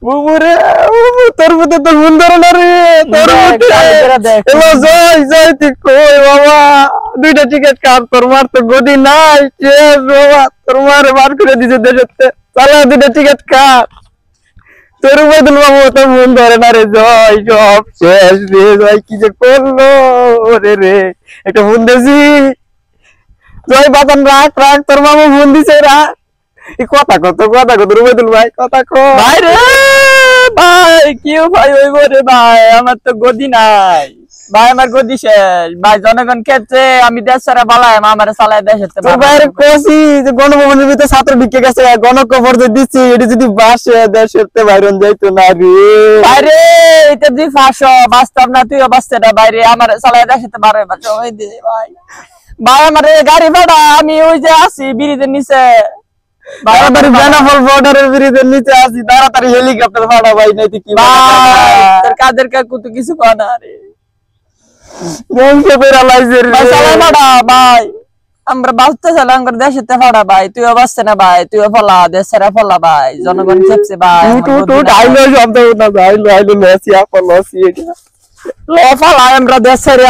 বুবুরে তোর মধ্যে তো মন ধরে না রে তোর মধ্যে এলো জয় জয় তুই কই বাবা দুইটা টিকিট কাট তোর মার তো গদি নাই শেষ বাবা তোর মারে বার করে দিছে দেশতে চালা দুইটা টিকিট কাট তোর বদল বাবু তো মন ধরে না রে জয় সব শেষ রে জয় কি যে করলো রে রে এটা মন দেছি জয় বাতন রাখ রাখ তোর মামু মন দিছে রাখ এই কথা কত রুবেদুল ভাই কথা কো ভাই রে ভাই কিউ ভাই ওই রে ভাই আমার তো গদি নাই ভাই আমার গদি শেষ ভাই জনগণ খেতে আমি দেশ সারা বালাই আমার চালায় দেশের তো বাইরে কোসি যে গণভবনের ভিতরে ছাত্র ঢুকে গেছে গণকবর যে দিচ্ছি এটা যদি বাসে দেশের তে বাইরন যাইতো না রে ভাই রে এটা দি ফাঁসো বাস্তব না তুইও বাঁচতে না বাইরে আমার চালায় দেশের তে বারে বাচ্চা ওই দে ভাই ভাই আমার গাড়ি ভাড়া আমি ওই যে আছি ব্রিজের নিচে তাড়াতাড়ি বেনাফল বর্ডারের ব্রিজের নিচে আছি তাড়াতাড়ি হেলিকপ্টার ভাড়া ভাই নাই কি তোর কাদের কাকু তো কিছু কয় না রে বংশে বেরা লাইছে রে ভাই চালায় ভাড়া ভাই আমরা বাঁচতে চালাম করে দেশেতে ভাড়া ভাই তুইও বাঁচতে না ভাই তুইও ফলা দেশের ফলা ভাই জনগণ খেপছে ভাই টু আইলো শব্দ না আইলো মেসি আপল লসি এটা লো ফলা আমরা দেশের